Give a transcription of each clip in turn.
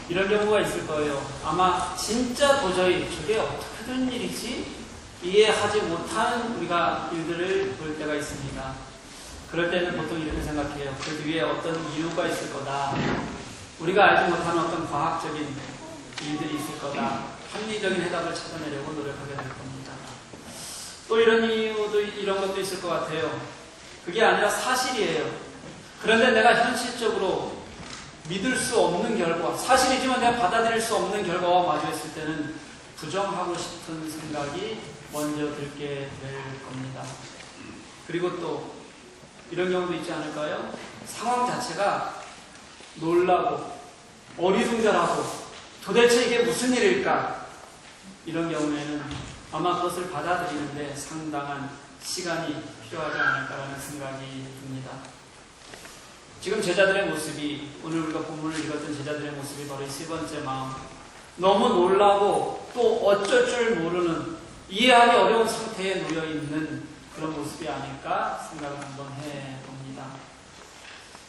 이런 경우가 있을 거예요. 아마 진짜 도저히 저게 어떻게 된 일이지? 이해하지 못하는 우리가 일들을 볼 때가 있습니다. 그럴 때는 보통 이렇게 생각해요. 그 뒤에 어떤 이유가 있을 거다. 우리가 알지 못하는 어떤 과학적인 일들이 있을 거다. 합리적인 해답을 찾아내려고 노력하게 될 겁니다. 또 이런 것도 있을 것 같아요. 그게 아니라 사실이에요. 그런데 내가 현실적으로 믿을 수 없는 결과, 사실이지만 내가 받아들일 수 없는 결과와 마주했을 때는 부정하고 싶은 생각이 먼저 들게 될 겁니다. 그리고 또 이런 경우도 있지 않을까요? 상황 자체가 놀라고 어리둥절하고 도대체 이게 무슨 일일까? 이런 경우에는 아마 그것을 받아들이는데 상당한 시간이 필요하지 않을까라는 생각이 듭니다. 지금 제자들의 모습이, 오늘 우리가 본문을 읽었던 제자들의 모습이 바로 이 세 번째 마음, 너무 놀라고 또 어쩔 줄 모르는, 이해하기 어려운 상태에 놓여있는 그런 모습이 아닐까 생각을 한번 해봅니다.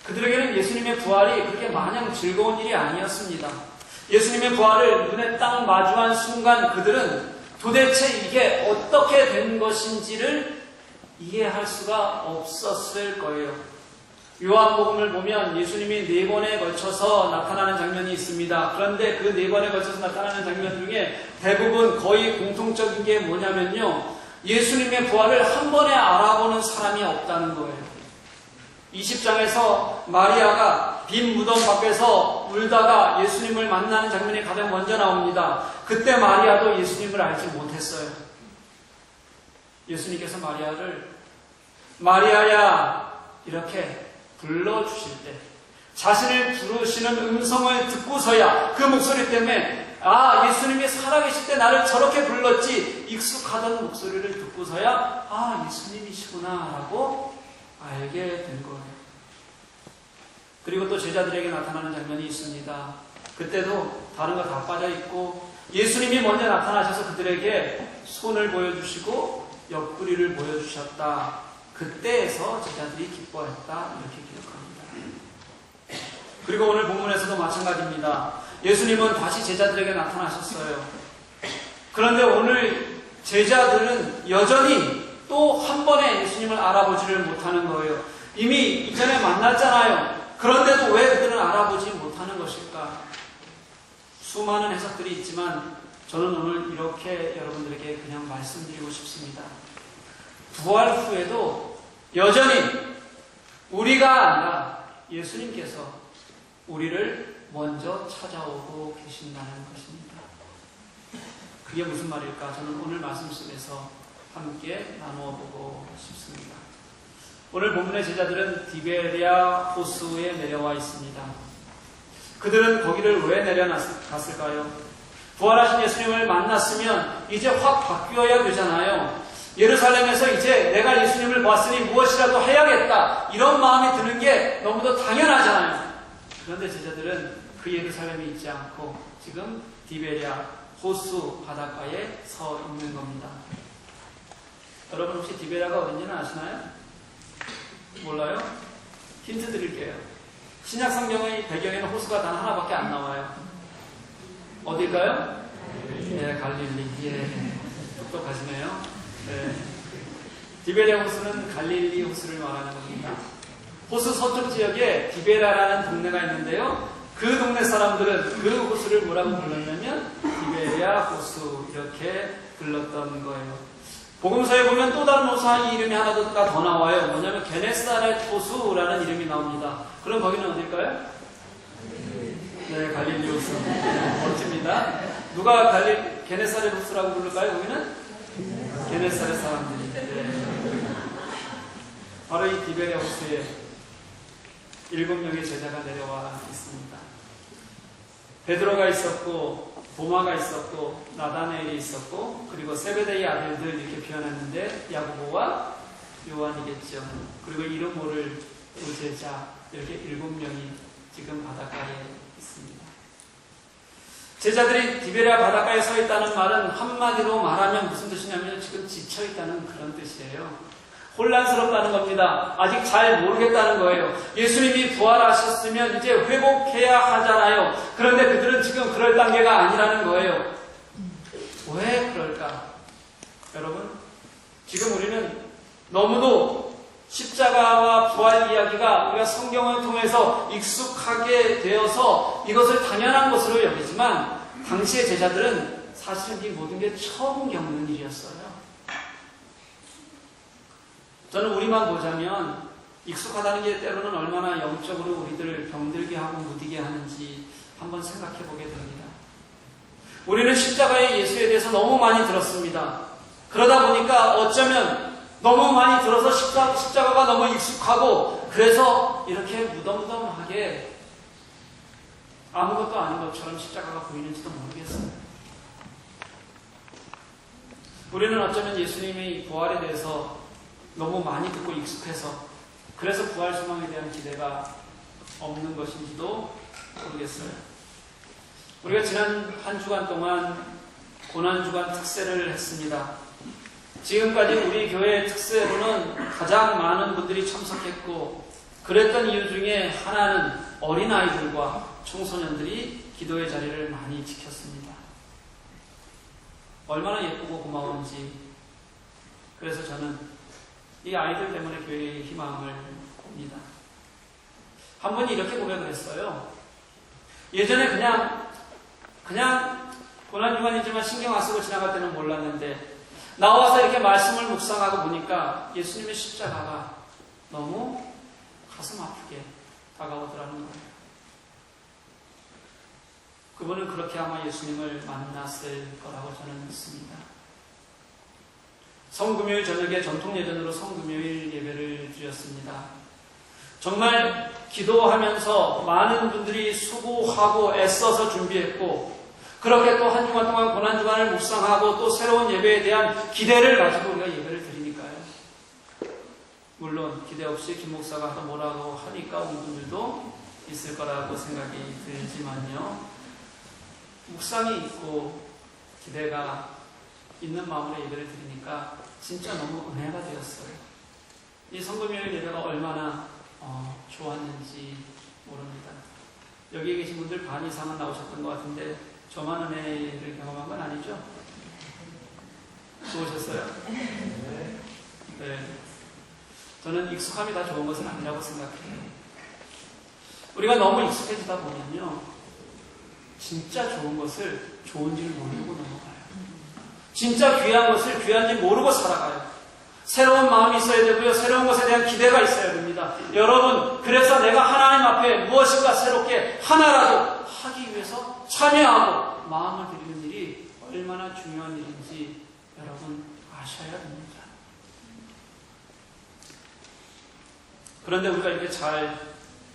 그들에게는 예수님의 부활이 그렇게 마냥 즐거운 일이 아니었습니다. 예수님의 부활을 눈에 딱 마주한 순간 그들은 도대체 이게 어떻게 된 것인지를 이해할 수가 없었을 거예요. 요한복음을 보면 예수님이 4번에 걸쳐서 나타나는 장면이 있습니다. 그런데 그 4번에 걸쳐서 나타나는 장면 중에 대부분 거의 공통적인 게 뭐냐면요, 예수님의 부활을 한 번에 알아보는 사람이 없다는 거예요. 20장에서 마리아가 빈 무덤 밖에서 울다가 예수님을 만나는 장면이 가장 먼저 나옵니다. 그때 마리아도 예수님을 알지 못했어요. 예수님께서 마리아를 마리아야 이렇게 불러주실 때, 자신을 부르시는 음성을 듣고서야 그 목소리 때문에 예수님이 살아계실 때 나를 저렇게 불렀지, 익숙하던 목소리를 듣고서야 예수님이시구나 라고 알게 된 거예요. 그리고 또 제자들에게 나타나는 장면이 있습니다. 그때도 다른 거 다 빠져있고 예수님이 먼저 나타나셔서 그들에게 손을 보여주시고 옆구리를 보여주셨다. 그때에서 제자들이 기뻐했다. 이렇게 기록합니다. 그리고 오늘 본문에서도 마찬가지입니다. 예수님은 다시 제자들에게 나타나셨어요. 그런데 오늘 제자들은 여전히 또 한 번에 예수님을 알아보지를 못하는 거예요. 이미 이전에 만났잖아요. 그런데도 왜 그들은 알아보지 못하는 것일까? 수많은 해석들이 있지만 저는 오늘 이렇게 여러분들에게 그냥 말씀드리고 싶습니다. 부활 후에도 여전히 우리가 아니라 예수님께서 우리를 먼저 찾아오고 계신다는 것입니다. 그게 무슨 말일까? 저는 오늘 말씀 속에서 함께 나누어 보고 싶습니다. 오늘 본문의 제자들은 디베리아 호수에 내려와 있습니다. 그들은 거기를 왜 내려갔을까요? 부활하신 예수님을 만났으면 이제 확 바뀌어야 되잖아요. 예루살렘에서 이제 내가 예수님을 봤으니 무엇이라도 해야겠다, 이런 마음이 드는 게 너무도 당연하잖아요. 그런데 제자들은 그 예루살렘에 있지 않고 지금 디베리아 호수 바닷가에 서 있는 겁니다. 여러분 혹시 디베리아가 어딘지는 아시나요? 몰라요? 힌트 드릴게요. 신약 성경의 배경에는 호수가 단 하나밖에 안 나와요. 어딜까요? 네, 갈릴리. 예, 똑똑하시네요. 네. 디베리아 호수는 갈릴리 호수를 말하는 겁니다. 호수 서쪽 지역에 디베라라는 동네가 있는데요. 그 동네 사람들은 그 호수를 뭐라고 불렀냐면 디베리아 호수 이렇게 불렀던 거예요. 복음서에 보면 또 다른 호수의 이름이 하나가 더 나와요. 뭐냐면 게네사렛 호수라는 이름이 나옵니다. 그럼 거기는 어딜까요? 네, 갈릴리 호수. 멋집니다. 누가 게네사렛 호수라고 부를까요? 거기는? 게네사렛 사람들이. 네. 바로 이 디베리아 호수에 7명의 제자가 내려와 있습니다. 베드로가 있었고, 도마가 있었고, 나다나엘이 있었고, 그리고 세베대의 아들들 이렇게 표현했는데 야고보와 요한이겠죠. 그리고 이름 모를 두 제자, 이렇게 7명이 지금 바닷가에 있습니다. 제자들이 디베리아 바닷가에 서 있다는 말은 한마디로 말하면 무슨 뜻이냐면 지금 지쳐있다는 그런 뜻이에요. 혼란스럽다는 겁니다. 아직 잘 모르겠다는 거예요. 예수님이 부활하셨으면 이제 회복해야 하잖아요. 그런데 그들은 지금 그럴 단계가 아니라는 거예요. 왜 그럴까? 여러분, 지금 우리는 너무도 십자가와 부활 이야기가 우리가 성경을 통해서 익숙하게 되어서 이것을 당연한 것으로 여기지만 당시의 제자들은 사실 이 모든 게 처음 겪는 일이었어요. 저는 우리만 보자면 익숙하다는 게 때로는 얼마나 영적으로 우리들을 병들게 하고 무디게 하는지 한번 생각해 보게 됩니다. 우리는 십자가의 예수에 대해서 너무 많이 들었습니다. 그러다 보니까 어쩌면 너무 많이 들어서 십자가가 너무 익숙하고 그래서 이렇게 무덤덤하게 아무것도 아닌 것처럼 십자가가 보이는지도 모르겠어요. 우리는 어쩌면 예수님의 부활에 대해서 너무 많이 듣고 익숙해서 그래서 부활 소망에 대한 기대가 없는 것인지도 모르겠어요. 우리가 지난 한 주간 동안 고난주간 특세를 했습니다. 지금까지 우리 교회의 특세로는 가장 많은 분들이 참석했고 그랬던 이유 중에 하나는 어린아이들과 청소년들이 기도의 자리를 많이 지켰습니다. 얼마나 예쁘고 고마운지. 그래서 저는 이 아이들 때문에 교회의 희망을 봅니다. 한 분이 이렇게 고백을 했어요. 예전에 그냥 고난주간이지만 신경 안 쓰고 지나갈 때는 몰랐는데 나와서 이렇게 말씀을 묵상하고 보니까 예수님의 십자가가 너무 가슴 아프게 다가오더라는 거예요. 그분은 그렇게 아마 예수님을 만났을 거라고 저는 믿습니다. 성금요일 저녁에 전통 예전으로 성금요일 예배를 드렸습니다. 정말 기도하면서 많은 분들이 수고하고 애써서 준비했고 그렇게 또 한 주간 동안 고난주간을 묵상하고 또 새로운 예배에 대한 기대를 가지고 우리가 예배를 드리니까요. 물론 기대 없이 김 목사가 하도 뭐라고 하니까 온 분들도 있을 거라고 생각이 들지만요. 묵상이 있고 기대가 있는 마음으로 예배를 드리니까 진짜 너무 은혜가 되었어요. 이 성금요일 예배가 얼마나 좋았는지 모릅니다. 여기 계신 분들 반 이상은 나오셨던 것 같은데 저만 은혜를 경험한 건 아니죠? 좋으셨어요? 네. 저는 익숙함이 다 좋은 것은 아니라고 생각해요. 우리가 너무 익숙해지다 보면요, 진짜 좋은 것을 좋은 줄 모르고 넘어가요. 진짜 귀한 것을 귀한지 모르고 살아가요. 새로운 마음이 있어야 되고요. 새로운 것에 대한 기대가 있어야 됩니다. 여러분, 그래서 내가 하나님 앞에 무엇인가 새롭게 하나라도 하기 위해서 참여하고 마음을 드리는 일이 얼마나 중요한 일인지 여러분 아셔야 됩니다. 그런데 우리가 이렇게 잘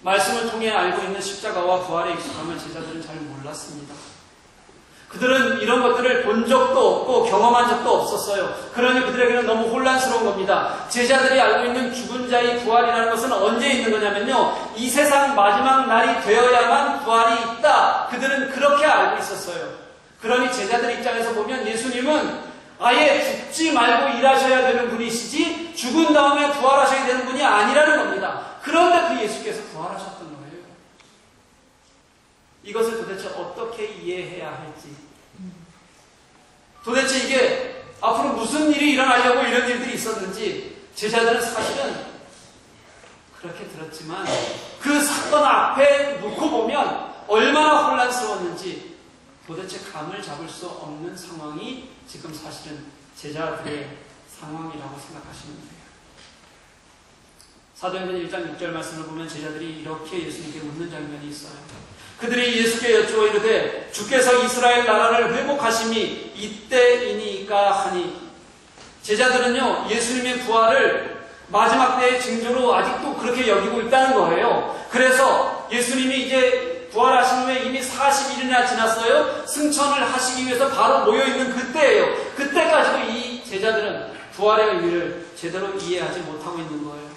말씀을 통해 알고 있는 십자가와 부활의 익숙함을 제자들은 잘 몰랐습니다. 그들은 이런 것들을 본 적도 없고 경험한 적도 없었어요. 그러니 그들에게는 너무 혼란스러운 겁니다. 제자들이 알고 있는 죽은 자의 부활이라는 것은 언제 있는 거냐면요, 이 세상 마지막 날이 되어야만 부활이 있다. 그들은 그렇게 알고 있었어요. 그러니 제자들 입장에서 보면 예수님은 아예 죽지 말고 일하셔야 되는 분이시지 죽은 다음에 부활하셔야 되는 분이 아니라는 겁니다. 그런데 그 예수께서 부활하셨던 거예요. 이것을 도대체 어떻게 이해해야 할지, 도대체 이게 앞으로 무슨 일이 일어나려고 이런 일들이 있었는지 제자들은 사실은 그렇게 들었지만 그 사건 앞에 놓고 보면 얼마나 혼란스러웠는지 도대체 감을 잡을 수 없는 상황이 지금 사실은 제자들의 상황이라고 생각하시면 돼요. 사도행전 1장 6절 말씀을 보면 제자들이 이렇게 예수님께 묻는 장면이 있어요. 그들이 예수께 여쭈어 이르되 주께서 이스라엘 나라를 회복하심이 이때이니까 하니, 제자들은요 예수님의 부활을 마지막 때의 징조로 아직도 그렇게 여기고 있다는 거예요. 그래서 예수님이 이제 부활하신 후에 이미 40일이나 지났어요. 승천을 하시기 위해서 바로 모여있는 그때예요. 그때까지도 이 제자들은 부활의 의미를 제대로 이해하지 못하고 있는 거예요.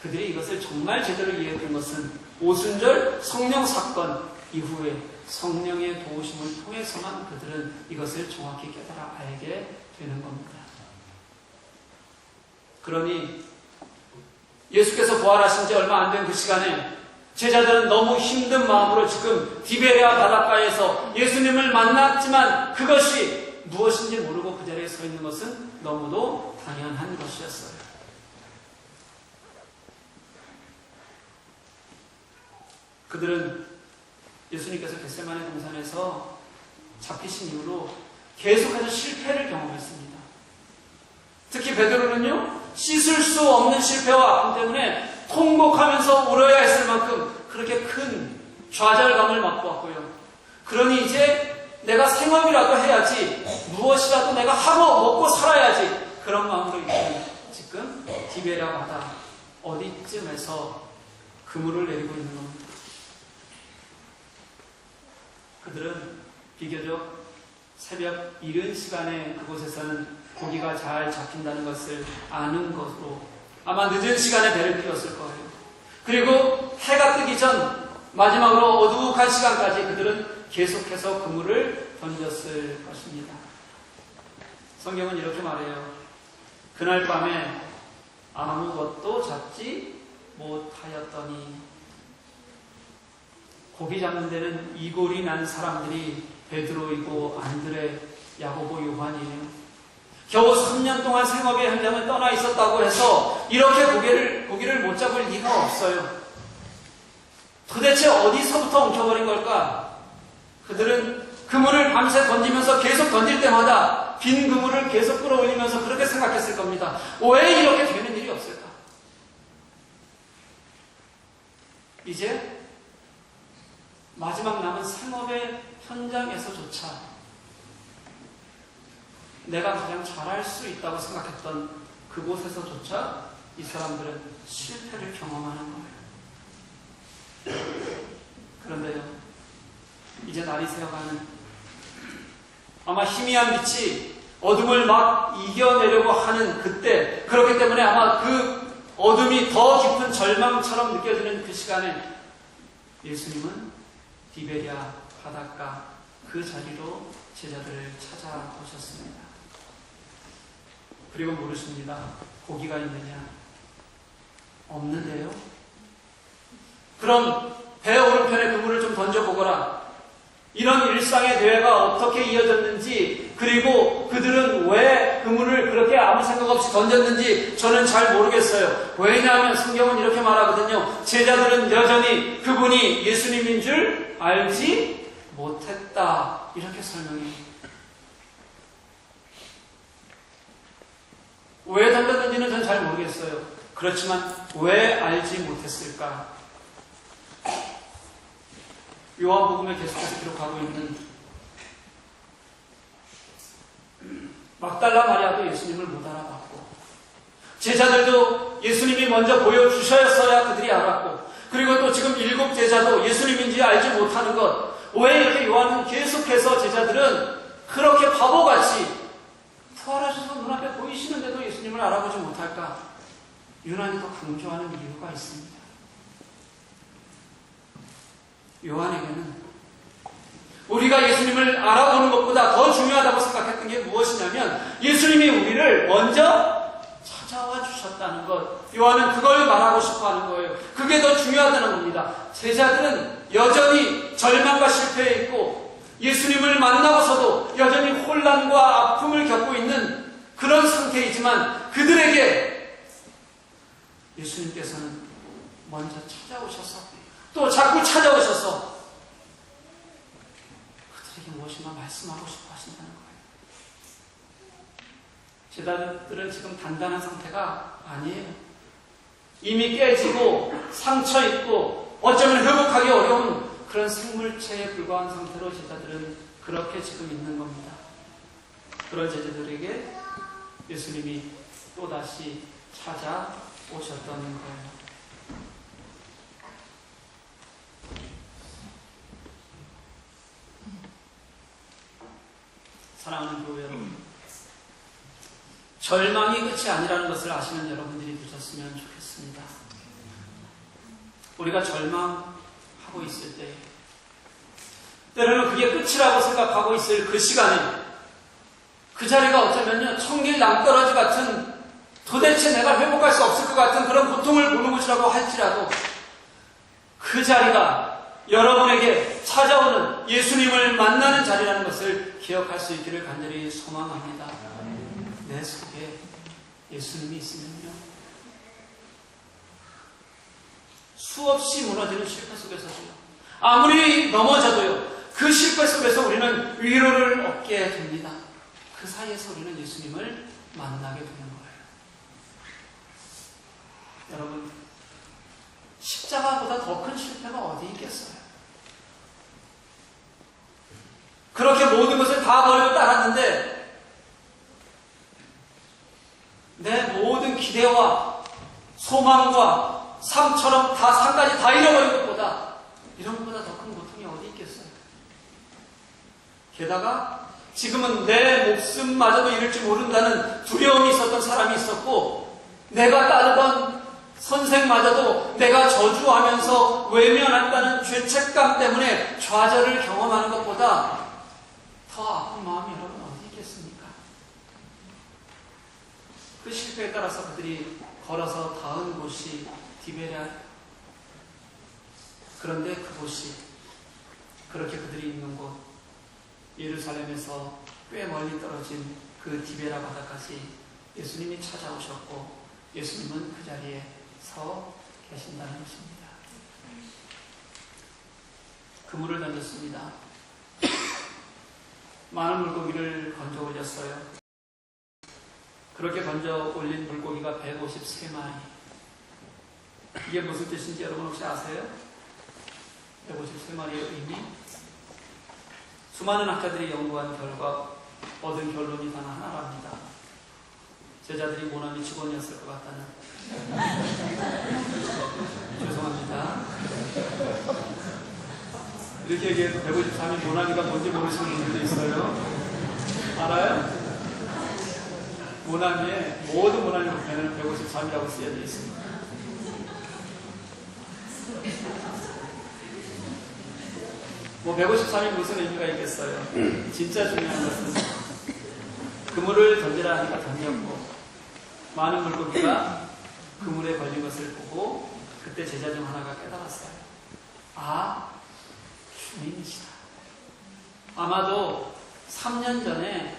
그들이 이것을 정말 제대로 이해했던 것은 오순절 성령 사건 이후에 성령의 도우심을 통해서만 그들은 이것을 정확히 깨달아 알게 되는 겁니다. 그러니 예수께서 부활하신 지 얼마 안 된 그 시간에 제자들은 너무 힘든 마음으로 지금 디베레아 바닷가에서 예수님을 만났지만 그것이 무엇인지 모르고 그 자리에 서 있는 것은 너무도 당연한 것이었어요. 그들은 예수님께서 겟세마네 동산에서 잡히신 이후로 계속해서 실패를 경험했습니다. 특히 베드로는요, 씻을 수 없는 실패와 아픔 때문에 통곡하면서 울어야 했을 만큼 그렇게 큰 좌절감을 맛보았고요. 그러니 이제 내가 생업이라도 해야지, 무엇이라도 내가 하고 먹고 살아야지, 그런 마음으로 이제 지금 디베레아 바다 어디쯤에서 그물을 내리고 있는 겁니다. 그들은 비교적 새벽 이른 시간에 그곳에서는 고기가 잘 잡힌다는 것을 아는 것으로 아마 늦은 시간에 배를 피웠을 거예요. 그리고 해가 뜨기 전 마지막으로 어둑한 시간까지 그들은 계속해서 그물을 던졌을 것입니다. 성경은 이렇게 말해요. 그날 밤에 아무것도 잡지 못하였더니, 고기 잡는 데는 이골이 난 사람들이 베드로이고 안드레, 야고보, 요한이에요. 겨우 3년 동안 생업의 현장을 떠나 있었다고 해서 이렇게 고기를 못 잡을 리가 없어요. 도대체 어디서부터 엉켜버린 걸까? 그들은 그물을 밤새 던지면서 계속 던질 때마다 빈 그물을 계속 끌어올리면서 그렇게 생각했을 겁니다. 왜 이렇게 되는 일이 없을까? 이제 마지막 남은 생업의 현장에서조차 내가 가장 잘할 수 있다고 생각했던 그곳에서조차 이 사람들은 실패를 경험하는 거예요. 그런데요, 이제 날이 새어가는, 아마 희미한 빛이 어둠을 막 이겨내려고 하는 그때, 그렇기 때문에 아마 그 어둠이 더 깊은 절망처럼 느껴지는 그 시간에 예수님은 디베리아 바닷가 그 자리로 제자들을 찾아오셨습니다. 그리고 물으십니다. 고기가 있느냐? 없는데요? 그럼 배 오른편에 그물을 좀 던져보거라. 이런 일상의 대회가 어떻게 이어졌는지, 그리고 그들은 왜 그물을 그렇게 아무 생각 없이 던졌는지 저는 잘 모르겠어요. 왜냐하면 성경은 이렇게 말하거든요. 제자들은 여전히 그분이 예수님인 줄 알지 못했다. 이렇게 설명해요. 왜 던졌는지는 전 잘 모르겠어요. 그렇지만 왜 알지 못했을까? 요한복음에 계속해서 기록하고 있는 막달라 마리아도 예수님을 못 알아봤고, 제자들도 예수님이 먼저 보여주셨어야 그들이 알았고, 그리고 또 지금 7 제자도 예수님인지 알지 못하는 것, 왜 이렇게 요한은 계속해서 제자들은 그렇게 바보같이 부활하셔서 눈앞에 보이시는데도 예수님을 알아보지 못할까? 유난히 더 강조하는 이유가 있습니다. 요한에게는 우리가 예수님을 알아보는 것보다 더 중요하다고 생각했던 게 무엇이냐면 예수님이 우리를 먼저 찾아와 주셨다는 것. 요한은 그걸 말하고 싶어 하는 거예요. 그게 더 중요하다는 겁니다. 제자들은 여전히 절망과 실패에 있고 예수님을 만나고서도 여전히 혼란과 아픔을 겪고 있는 그런 상태이지만 그들에게 예수님께서는 먼저 찾아오셔서 또 자꾸 찾아오셔서 그들에게 무엇인가 말씀하고 싶어 하신다는 거예요. 제자들은 지금 단단한 상태가 아니에요. 이미 깨지고 상처 있고 어쩌면 회복하기 어려운 그런 생물체에 불과한 상태로 제자들은 그렇게 지금 있는 겁니다. 그런 제자들에게 예수님이 또다시 찾아오셨던 거예요. 사랑하는 교회 여러분, 절망이 끝이 아니라는 것을 아시는 여러분들이 되셨으면 좋겠습니다. 우리가 절망하고 있을 때, 때로는 그게 끝이라고 생각하고 있을 그 시간에, 그 자리가 어쩌면요 천길 낭떠러지 같은, 도대체 내가 회복할 수 없을 것 같은 그런 고통을 모는 곳이라고 할지라도 그 자리가 여러분에게 찾아오는 예수님을 만나는 자리라는 것을 기억할 수 있기를 간절히 소망합니다. 내 속에 예수님이 있으면요, 수없이 무너지는 실패 속에서도요, 아무리 넘어져도요, 그 실패 속에서 우리는 위로를 얻게 됩니다. 그 사이에서 우리는 예수님을 만나게 되는 거예요. 여러분, 십자가보다 더 큰 실패가 어디 있겠어요? 그렇게 모든 것을 다 버리고 따랐는데 내 모든 기대와 소망과 삶처럼 다 산까지 다 잃어버린 것보다, 이런 것보다 더 큰 고통이 어디 있겠어요? 게다가 지금은 내 목숨마저도 잃을지 모른다는 두려움이 있었던 사람이 있었고, 내가 따르던 선생마저도 내가 저주하면서 외면한다는 죄책감 때문에 좌절을 경험하는 것보다 더 아픈 마음이 여러분 어디 있겠습니까? 그 실패에 따라서 그들이 걸어서 닿은 곳이 디베랴. 그런데 그곳이, 그렇게 그들이 있는 곳, 예루살렘에서 꽤 멀리 떨어진 그 디베라 바다까지 예수님이 찾아오셨고, 예수님은 그 자리에 서 계신다는 것입니다. 그물을 던졌습니다. 많은 물고기를 건져 올렸어요. 그렇게 건져 올린 물고기가 153마리. 이게 무슨 뜻인지 여러분 혹시 아세요? 153마리의 의미? 수많은 학자들이 연구한 결과 얻은 결론이 단 하나랍니다. 제자들이 모나미 직원이었을 것 같다는. 죄송합니다. 이렇게 얘기해도 153이 모나미가 뭔지 모르시는 분들도 있어요. 알아요? 모나미에 모든 모나미 목표는 153이라고 쓰여져 있습니다. 뭐 153이 무슨 의미가 있겠어요? 진짜 중요한 것은 그물을 던지라 하니까 던졌고, 많은 물고기가 그물에 걸린 것을 보고 그때 제자 중 하나가 깨달았어요. 아, 주님이시다. 아마도 3년 전에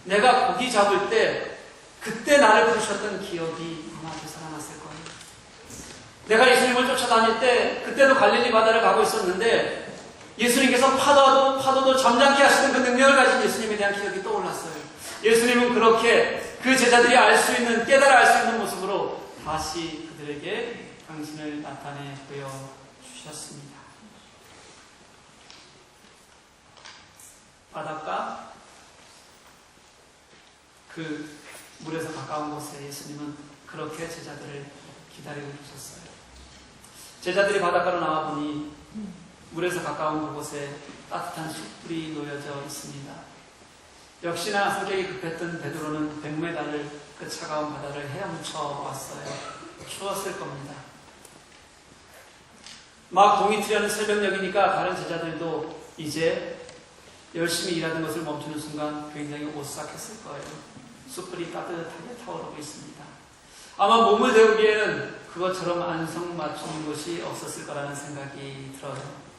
내가 고기 잡을 때 그때 나를 부르셨던 기억이 아마 되살아났을 거예요. 내가 예수님을 쫓아다닐 때 그때도 갈릴리 바다를 가고 있었는데 예수님께서 파도도 잠잠케 하시는 그 능력을 가진 예수님에 대한 기억이 떠올랐어요. 예수님은 그렇게 그 제자들이 알 수 있는, 깨달아 알 수 있는 모습으로 다시 그들에게 당신을 나타내 보여주셨습니다. 바닷가, 그 물에서 가까운 곳에 예수님은 그렇게 제자들을 기다리고 계셨어요. 제자들이 바닷가로 나와보니 물에서 가까운 그곳에 따뜻한 숯불이 놓여져 있습니다. 역시나 성격이 급했던 베드로는 100m를 그 차가운 바다를 헤엄쳐 왔어요. 추웠을 겁니다. 막 동이 트려는 새벽녘이니까 다른 제자들도 이제 열심히 일하는 것을 멈추는 순간 굉장히 오싹했을 거예요. 숯불이 따뜻하게 타오르고 있습니다. 아마 몸을 데우기에는 그것처럼 안성맞추는 곳이 없었을 거라는 생각이 들어요.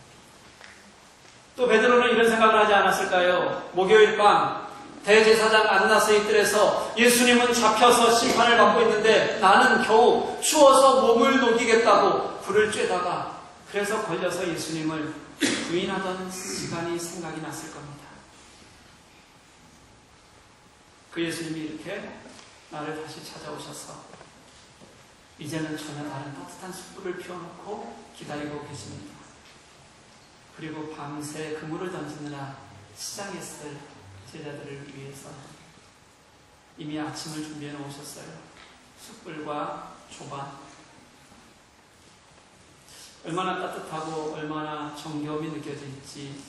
또 베드로는 이런 생각을 하지 않았을까요? 목요일 밤 대제사장 안나스의 뜰에서 예수님은 잡혀서 심판을 받고 있는데 나는 겨우 추워서 몸을 녹이겠다고 불을 쬐다가 그래서 걸려서 예수님을 부인하던 시간이 생각이 났을 겁니다. 그 예수님이 이렇게 나를 다시 찾아오셔서 이제는 전혀 다른 따뜻한 숯불을 피워놓고 기다리고 계십니다. 그리고 밤새 그물을 던지느라 시장했을 제자들을 위해서 이미 아침을 준비해 놓으셨어요. 숯불과 조반. 얼마나 따뜻하고 얼마나 정겨움이 느껴질지,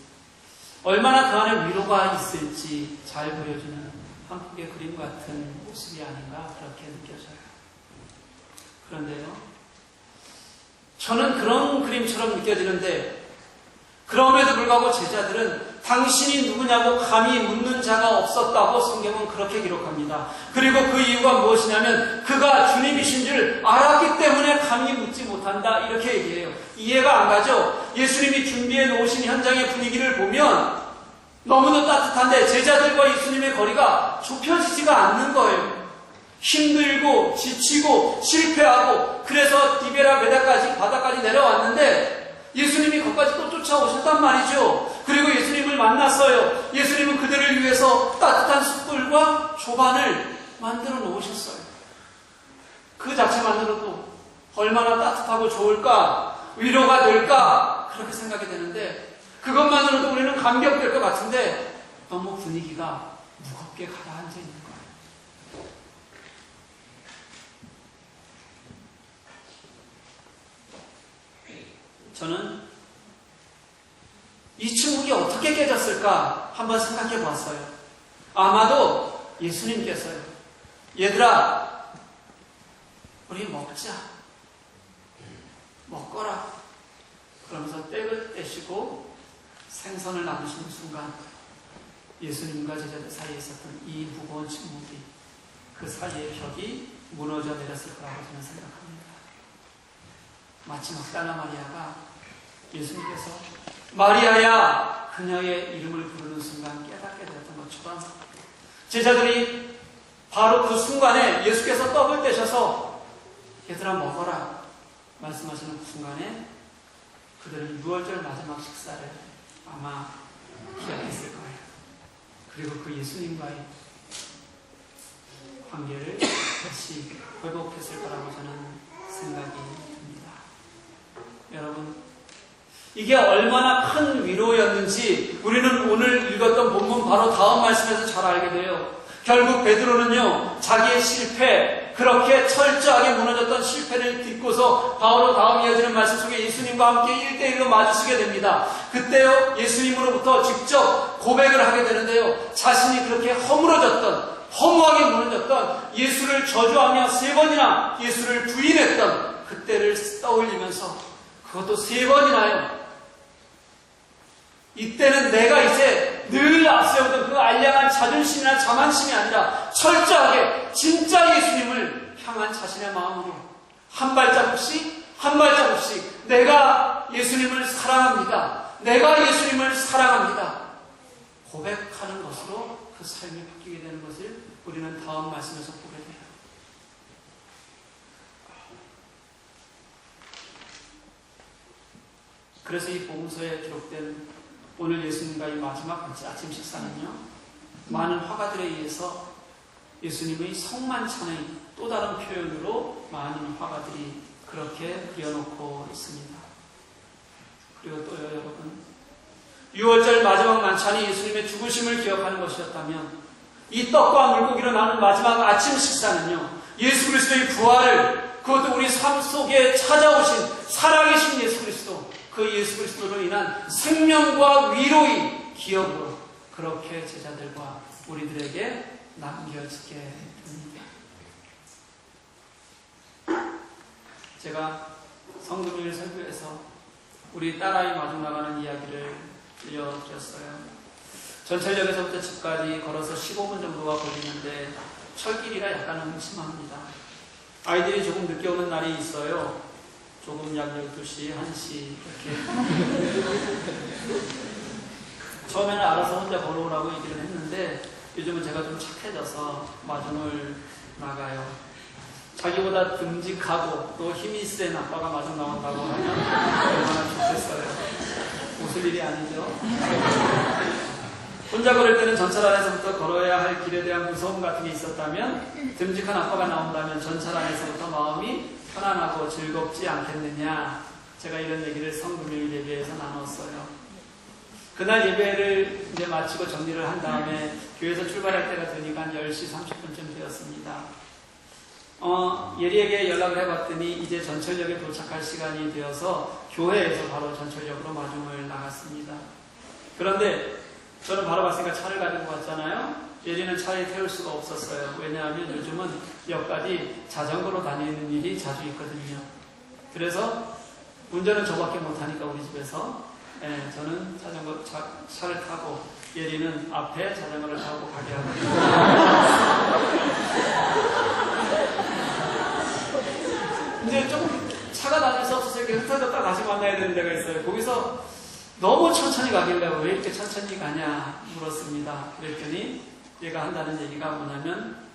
얼마나 그 안에 위로가 있을지 잘 보여주는 한 폭의 그림 같은 모습이 아닌가 그렇게 느껴져요. 그런데요, 저는 그런 그림처럼 느껴지는데 그럼에도 불구하고 제자들은 당신이 누구냐고 감히 묻는 자가 없었다고 성경은 그렇게 기록합니다. 그리고 그 이유가 무엇이냐면 그가 주님이신 줄 알았기 때문에 감히 묻지 못한다 이렇게 얘기해요. 이해가 안 가죠? 예수님이 준비해 놓으신 현장의 분위기를 보면 너무도 따뜻한데 제자들과 예수님의 거리가 좁혀지지가 않는 거예요. 힘들고 지치고 실패하고 그래서 디베라 바다까지 내려왔는데 예수님이 거기까지 또 쫓아오셨단 말이죠. 그리고 예수님을 만났어요. 예수님은 그들을 위해서 따뜻한 숯불과 조반을 만들어 놓으셨어요. 그 자체만으로도 얼마나 따뜻하고 좋을까, 위로가 될까 그렇게 생각이 되는데 그것만으로도 우리는 감격될 것 같은데 너무 분위기가 무겁게 가라앉아 있는 거예요. 저는 이 침묵이 어떻게 깨졌을까 한번 생각해 보았어요. 아마도 예수님께서요. 얘들아, 우리 먹자. 먹거라. 그러면서 떼를 떼시고 생선을 나누시는 순간 예수님과 제자들 사이에 있었던 이 무거운 침묵이 그 사이의 벽이 무너져 내렸을 거라고 저는 생각합니다. 마치 막달라 마리아가 예수님께서 마리아야 그녀의 이름을 부르는 순간 깨닫게 되었던 것처럼 제자들이 바로 그 순간에 예수께서 떡을 떼셔서 얘들아 먹어라 말씀하시는 그 순간에 그들은 6월절 마지막 식사를 아마 기억했을 거예요. 그리고 그 예수님과의 관계를 다시 회복했을 거라고 저는 생각이 듭니다. 여러분, 이게 얼마나 큰 위로였는지 우리는 오늘 읽었던 본문 바로 다음 말씀에서 잘 알게 돼요. 결국 베드로는요, 자기의 실패, 그렇게 철저하게 무너졌던 실패를 딛고서 바로 다음 이어지는 말씀 속에 예수님과 함께 1대1로 마주치게 됩니다. 그때요, 예수님으로부터 직접 고백을 하게 되는데요, 자신이 그렇게 허무하게 무너졌던 예수를 저주하며 3번이나 예수를 부인했던 그때를 떠올리면서 그것도 3번이나요. 이때는 내가 이제 늘 앞세우던 그 알량한 자존심이나 자만심이 아니라 철저하게 진짜 예수님을 향한 자신의 마음으로 한 발자국씩 내가 예수님을 사랑합니다. 내가 예수님을 사랑합니다. 고백하는 것으로 그 삶이 바뀌게 되는 것을 우리는 다음 말씀에서 보게 돼요. 그래서 이 복음서에 기록된 오늘 예수님과의 마지막 아침 식사는요, 많은 화가들에 의해서 예수님의 성만찬의 또 다른 표현으로 많은 화가들이 그렇게 그려놓고 있습니다. 그리고 또요, 여러분, 6월절 마지막 만찬이 예수님의 죽으심을 기억하는 것이었다면 이 떡과 물고기로 나눈 마지막 아침 식사는요, 예수 그리스도의 부활을, 그것도 우리 삶 속에 찾아오신 살아계신 예수 그리스도, 그 예수 그리스도로 인한 생명과 위로의 기억으로 그렇게 제자들과 우리들에게 남겨지게 됩니다. 제가 성금요일 설교에서 우리 딸아이 마중 나가는 이야기를 들려드렸어요. 전철역에서부터 집까지 걸어서 15분 정도가 걸리는데 철길이라 약간 음침합니다. 아이들이 조금 늦게 오는 날이 있어요. 조금 약 12시, 1시 이렇게. 처음에는 알아서 혼자 걸어오라고 얘기를 했는데 요즘은 제가 좀 착해져서 마중을 나가요. 자기보다 듬직하고 또 힘이 센 아빠가 마중 나온다고 하면 얼마나 좋겠어요. 웃을 일이 아니죠. 혼자 걸을 때는 전철 안에서부터 걸어야 할 길에 대한 무서움 같은 게 있었다면 듬직한 아빠가 나온다면 전철 안에서부터 마음이 편안하고 즐겁지 않겠느냐. 제가 이런 얘기를 성금요일 예배에서 나눴어요. 그날 예배를 이제 마치고 정리를 한 다음에 교회에서 출발할 때가 되니까 10시 30분쯤 되었습니다. 예리에게 연락을 해봤더니 이제 전철역에 도착할 시간이 되어서 교회에서 바로 전철역으로 마중을 나갔습니다. 그런데 저는 바로 봤으니까 차를 가지고 갔잖아요. 예리는 차에 태울 수가 없었어요. 왜냐하면 요즘은 역까지 자전거로 다니는 일이 자주 있거든요. 그래서 운전은 저밖에 못하니까 우리 집에서 예, 저는 차를 타고 예리는 앞에 자전거를 타고 가게 하고 이제 좀 차가 다닐 수 없어서 이렇게 흩어졌다 다시 만나야 되는 데가 있어요. 거기서 너무 천천히 가길래 왜 이렇게 천천히 가냐 물었습니다. 그랬더니 얘가 한다는 얘기가 뭐냐면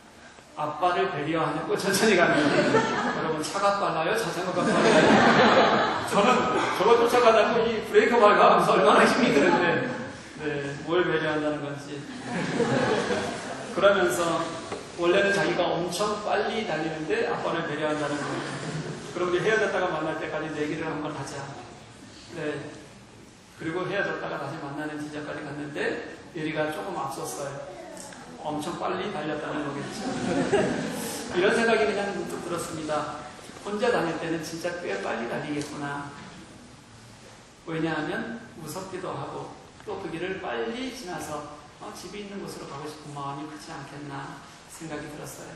아빠를 배려하냐고 천천히 가는 거예요. 여러분 차가 빨라요? 자전거가 빨라요? 저는 저거 쫓아가다가 이 브레이크 밟아가면서 얼마나 힘이 드는데 네, 뭘 배려한다는 건지 그러면서 원래는 자기가 엄청 빨리 달리는데 아빠를 배려한다는 거예요. 그럼 우리 헤어졌다가 만날 때까지 내기를 한번 하자. 네. 그리고 헤어졌다가 다시 만나는 지점까지 갔는데 예리가 조금 앞섰어요. 엄청 빨리 달렸다는 거겠죠. 이런 생각이 그냥 문득 들었습니다. 혼자 다닐 때는 진짜 꽤 빨리 달리겠구나. 왜냐하면 무섭기도 하고 또 그 길을 빨리 지나서 집이 있는 곳으로 가고 싶은 마음이 크지 않겠나 생각이 들었어요.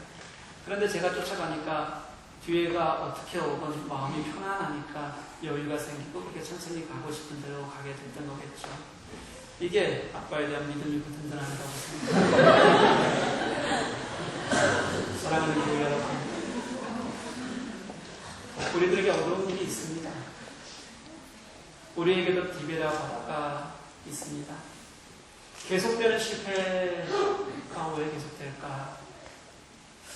그런데 제가 쫓아가니까 뒤에가 어떻게 오건 마음이 편안하니까 여유가 생기고 그렇게 천천히 가고 싶은 대로 가게 됐던 거겠죠. 이게 아빠에 대한 믿음이 든든하다고 생각합니다. 사랑하는 교회 여러분, 우리들에게 어려운 일이 있습니다. 우리에게도 디베라 바다가 있습니다. 계속되는 실패가 왜 계속될까?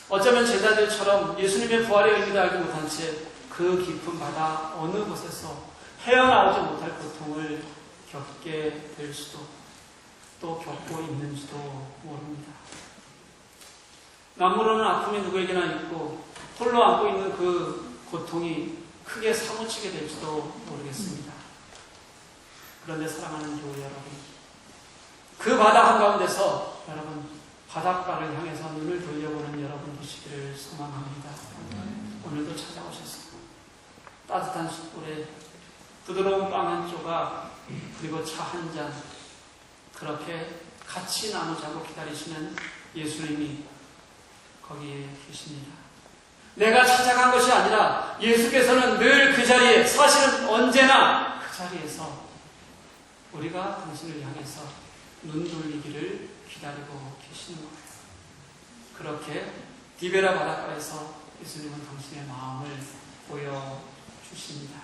어쩌면 제자들처럼 예수님의 부활의 의미를 알지 못한 채 그 깊은 바다 어느 곳에서 헤어나오지 못할 고통을 겪게 될 수도 또 겪고 있는지도 모릅니다. 남으로는 아픔이 누구에게나 있고 홀로 안고 있는 그 고통이 크게 사무치게 될지도 모르겠습니다. 그런데 사랑하는 교회 여러분, 그 바다 한가운데서 여러분 바닷가를 향해서 눈을 돌려보는 여러분 되시기를 소망합니다. 오늘도 찾아오셨습니다. 따뜻한 숯불에 부드러운 빵 한 조각 그리고 차 한 잔 그렇게 같이 나누자고 기다리시는 예수님이 거기에 계십니다. 내가 찾아간 것이 아니라 예수께서는 늘 그 자리에 사실은 언제나 그 자리에서 우리가 당신을 향해서 눈 돌리기를 기다리고 계시는 거예요. 그렇게 디베라 바닷가에서 예수님은 당신의 마음을 보여주십니다.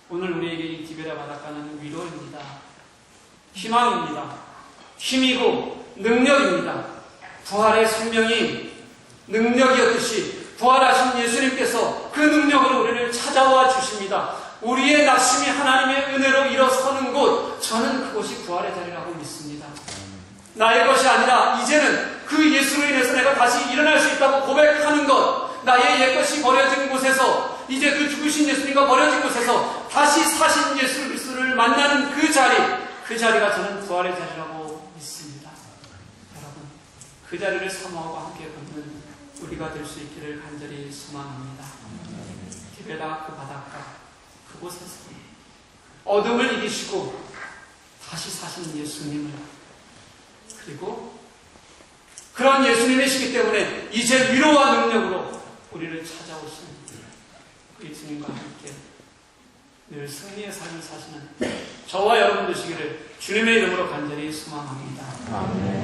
오늘 우리에게 이 디베라 바닷가는 위로입니다. 희망입니다. 힘이고 능력입니다. 부활의 생명이 능력이었듯이 부활하신 예수님께서 그 능력으로 우리를 찾아와 주십니다. 우리의 낙심이 하나님의 은혜로 일어서는 곳, 저는 그곳이 부활의 자리라고 믿습니다. 나의 것이 아니라 이제는 그 예수로 인해서 내가 다시 일어날 수 있다고 고백하는 것, 나의 옛것이 버려진 곳에서 이제 그 죽으신 예수님과 버려진 곳에서 다시 사신 예수 그리스도를 만나는 그 자리가 저는 부활의 자리라고 믿습니다. 여러분, 그 자리를 사모하고 함께 걷는 우리가 될 수 있기를 간절히 소망합니다. 디베라 그 바닷가 그곳에서 어둠을 이기시고 다시 사시는 예수님을, 그리고 그런 예수님이시기 때문에 이제 위로와 능력으로 우리를 찾아오시는 그 예수님과 함께 늘 승리의 삶을 사시는 저와 여러분 되시기를 주님의 이름으로 간절히 소망합니다. 아멘.